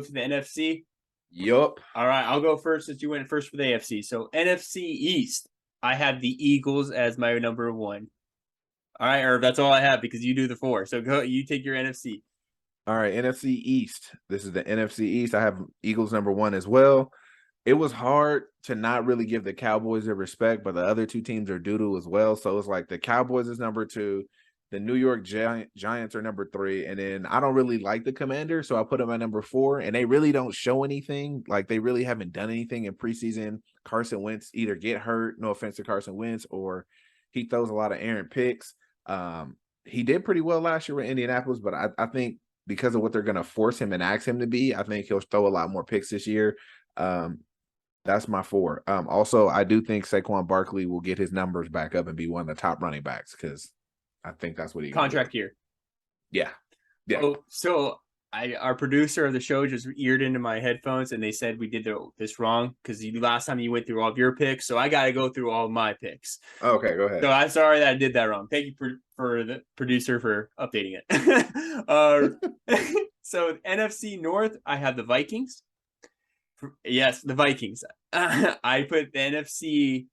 to the NFC. Yup. All right, I'll go first since you went first for the AFC. So NFC East, I have the Eagles as my number one. All right, Irv, that's all I have because you do the four. So go, you take your NFC. All right, NFC East. This is the NFC East. I have Eagles number one as well. It was hard to not really give the Cowboys their respect, but the other two teams are doo-doo as well. So it's like the Cowboys is number two, the New York Giants are number three, and then I don't really like the Commanders, so I put them at number four, and they really don't show anything. Like they really haven't done anything in preseason. Carson Wentz either get hurt, no offense to Carson Wentz, or he throws a lot of errant picks. He did pretty well last year with Indianapolis, but I think because of what they're going to force him and ask him to be, I think he'll throw a lot more picks this year. That's my four. Also, I do think Saquon Barkley will get his numbers back up and be one of the top running backs because I think that's what he contract year. Yeah. Oh, so our producer of the show just eared into my headphones and they said we did this wrong because last time you went through all of your picks, so I got to go through all of my picks. Okay, go ahead. So I'm sorry that I did that wrong. Thank you for the producer for updating it. So NFC North, I have the Vikings. Yes, the Vikings. I put the NFC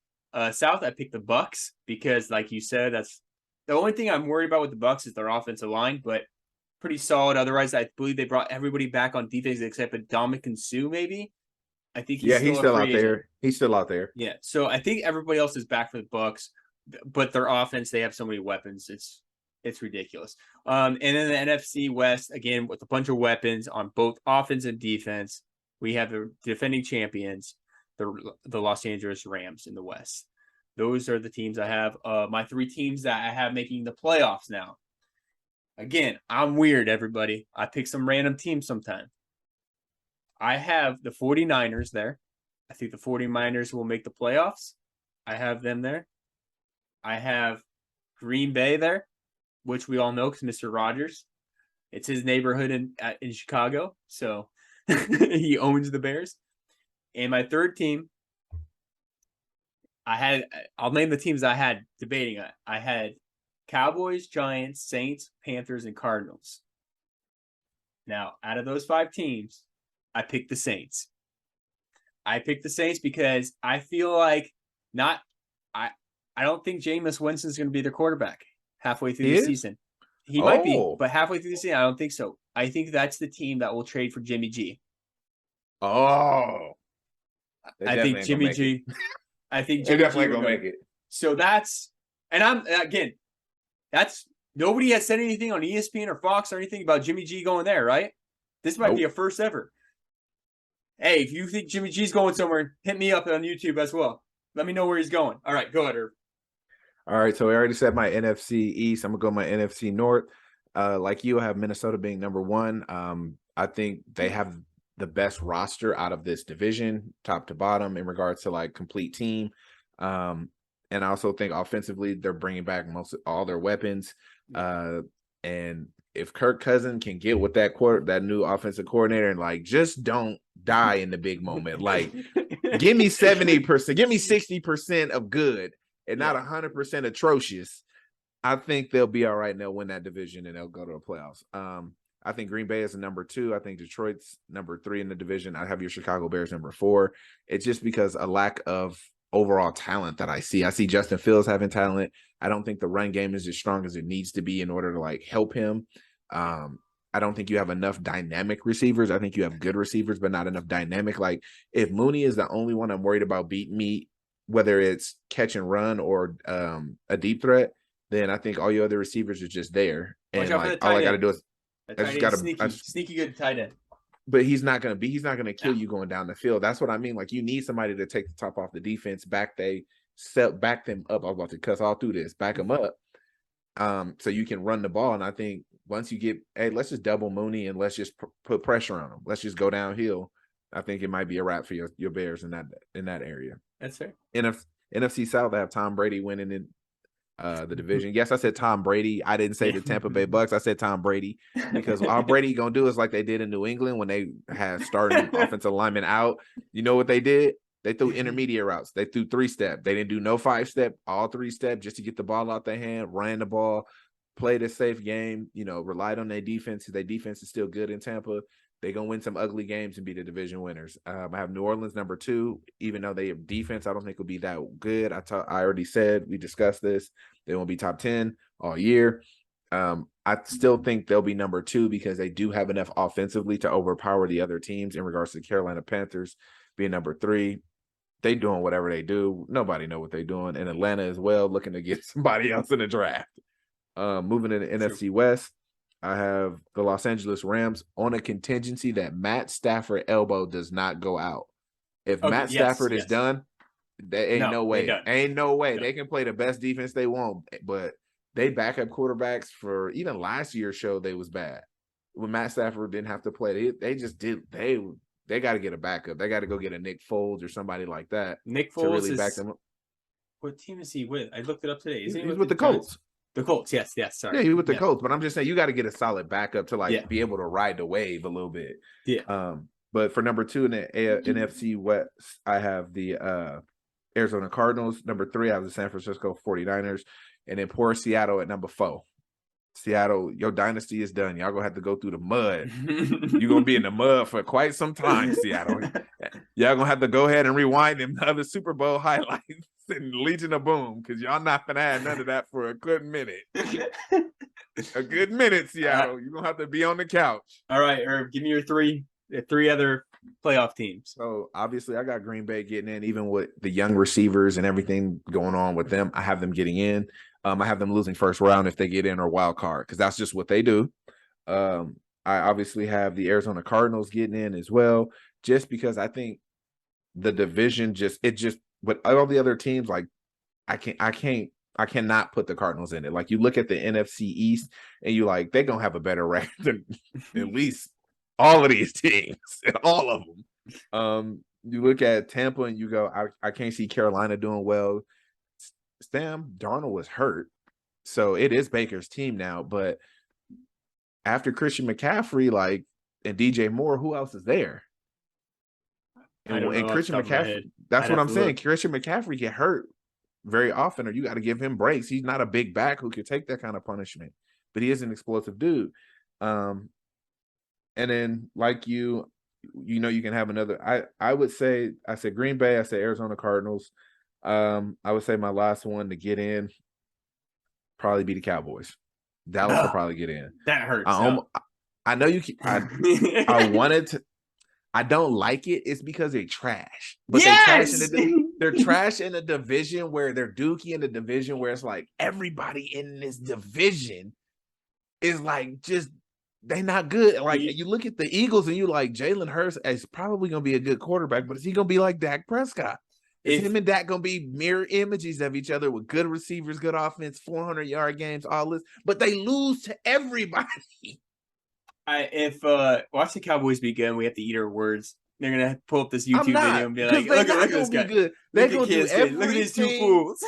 South. I picked the Bucks because, like you said, that's the only thing I'm worried about with the Bucks is their offensive line, but pretty solid. Otherwise, I believe they brought everybody back on defense except Ndamukong Suh, maybe. I think he's still out there. He's still out there. Yeah, so I think everybody else is back for the Bucks, but their offense, they have so many weapons. It's ridiculous. And then the NFC West, again, with a bunch of weapons on both offense and defense. We have the defending champions, the Los Angeles Rams in the West. Those are the teams I have. My three teams that I have making the playoffs now. Again, I'm weird, everybody. I pick some random teams sometime. I have the 49ers there. I think the 49ers will make the playoffs. I have them there. I have Green Bay there, which we all know because Mr. Rogers. It's his neighborhood in Chicago, so he owns the Bears. And my third team, I'll name the teams I had debating. I had Cowboys, Giants, Saints, Panthers, and Cardinals. Now, out of those five teams, I picked the Saints. I picked the Saints because I feel like I don't think Jameis Winston's going to be their quarterback halfway through the season. He might be, but halfway through the season, I don't think so. I think that's the team that will trade for Jimmy G. Oh. I think Jimmy G. I think Jimmy definitely going to make it. So that's nobody has said anything on ESPN or Fox or anything about Jimmy G going there, right? This might be a first ever. Hey, if you think Jimmy G's going somewhere, hit me up on YouTube as well. Let me know where he's going. All right, go ahead, Irv. All right, so I already said my NFC East. I'm going to go my NFC North. Like you, I have Minnesota being number one. I think they have the best roster out of this division, top to bottom, in regards to like complete team. And I also think offensively, they're bringing back all their weapons. And if Kirk Cousins can get with that new offensive coordinator and like just don't die in the big moment, like give me 70%, give me 60% of good and not 100% atrocious. I think they'll be all right and they'll win that division and they'll go to the playoffs. I think Green Bay is number two. I think Detroit's number three in the division. I have your Chicago Bears number four. It's just because a lack of overall talent that I see. I see Justin Fields having talent. I don't think the run game is as strong as it needs to be in order to like help him. I don't think you have enough dynamic receivers. I think you have good receivers, but not enough dynamic. Like if Mooney is the only one I'm worried about beating me, whether it's catch and run or a deep threat, then I think all your other receivers are just there. And like all I got to do is I just got to sneaky good tight end. But he's not going to kill you going down the field. That's what I mean. Like you need somebody to take the top off the defense, back them up. I was about to cuss all through this, back them up. So you can run the ball. And I think once you get, hey, let's just double Mooney and let's just put pressure on him. Let's just go downhill. I think it might be a wrap for your Bears in that area. That's fair. NFC South, I have Tom Brady winning in the division. Yes, I said Tom Brady. I didn't say the Tampa Bay Bucks. I said Tom Brady because all Brady gonna do is like they did in New England when they had starting offensive linemen out. You know what they did? They threw intermediate routes. They threw 3-step. They didn't do no 5-step, all 3-step just to get the ball out their hand, ran the ball, played a safe game, relied on their defense. Their defense is still good in Tampa. They're going to win some ugly games and be the division winners. I have New Orleans number 2, even though they have defense, I don't think will be that good. I already said, we discussed this. They won't be top 10 all year. I still think they'll be number 2 because they do have enough offensively to overpower the other teams in regards to the Carolina Panthers being number 3. They doing whatever they do. Nobody know what they're doing. And Atlanta as well, looking to get somebody else in the draft. Moving into NFC West, I have the Los Angeles Rams on a contingency that Matt Stafford elbow does not go out. If Matt Stafford is done, there ain't no way. Ain't no way. They can play the best defense they want, but they backup quarterbacks for even last year's show, they was bad. When Matt Stafford didn't have to play, they just did. They got to get a backup. They got to go get a Nick Foles or somebody like that. Nick Foles to really back them up. What team is he with? I looked it up today. He's with the Colts. The Colts, yes, sorry. Yeah, he's with the Colts, but I'm just saying you got to get a solid backup to be able to ride the wave a little bit. Yeah. But for number 2 in the NFC West, I have the Arizona Cardinals. Number 3, I have the San Francisco 49ers. And then poor Seattle at number 4. Seattle, your dynasty is done. Y'all gonna have to go through the mud. You're gonna be in the mud for quite some time, Seattle. Y'all gonna have to go ahead and rewind them other Super Bowl highlights and Legion of Boom, because y'all not gonna have none of that for a good minute. A good minute, Seattle. You're gonna have to be on the couch. All right, Herb, give me your three other playoff teams. So obviously I got Green Bay getting in, even with the young receivers and everything going on with them. I have them getting in. I have them losing first round if they get in, or wild card, because that's just what they do. I obviously have the Arizona Cardinals getting in as well, just because I think the division with all the other teams, like I cannot put the Cardinals in it. Like you look at the NFC East and you like, they're gonna have a better record than at least all of these teams, all of them. You look at Tampa and you go, I can't see Carolina doing well. Sam Darnold was hurt, so it is Baker's team now. But after Christian McCaffrey, and DJ Moore, who else is there? And Christian McCaffrey, that's what I'm saying. Christian McCaffrey get hurt very often, or you got to give him breaks. He's not a big back who could take that kind of punishment, but he is an explosive dude. And then you can have another. I said Green Bay. I said Arizona Cardinals. I would say my last one to get in probably be the Cowboys. Dallas will probably get in. That hurts. I know you. I wanted to. I don't like it. It's because they trash. But they're trash in a division where they're dookie in a division where it's like everybody in this division is like just they're not good. Like you look at the Eagles and you like Jalen Hurts is probably gonna be a good quarterback, but is he gonna be like Dak Prescott? Is him and Dak gonna be mirror images of each other with good receivers, good offense, 400-yard games, all this, but they lose to everybody. Watch the Cowboys be good, we have to eat our words. They're gonna pull up this YouTube video and be like, look at this guy. They're gonna do everything. Look at these two fools.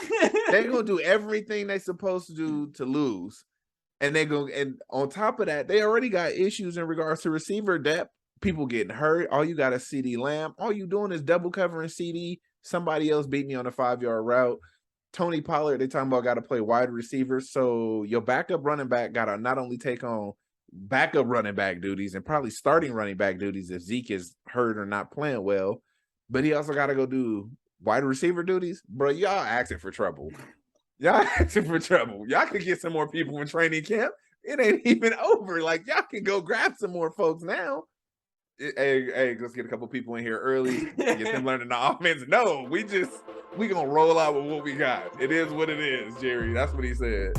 They're gonna do everything they're supposed to do to lose. And and on top of that, they already got issues in regards to receiver depth. People getting hurt. All you got is CeeDee Lamb. All you doing is double covering CD. Somebody else beat me on a 5-yard route. Tony Pollard, they talking about got to play wide receiver. So your backup running back got to not only take on backup running back duties and probably starting running back duties if Zeke is hurt or not playing well, but he also got to go do wide receiver duties. Bro, y'all asking for trouble. Y'all could get some more people in training camp. It ain't even over. Like, y'all can go grab some more folks now. Hey, let's get a couple people in here early, get them learning the offense. No, we gonna roll out with what we got. It is what it is, Jerry. That's what he said.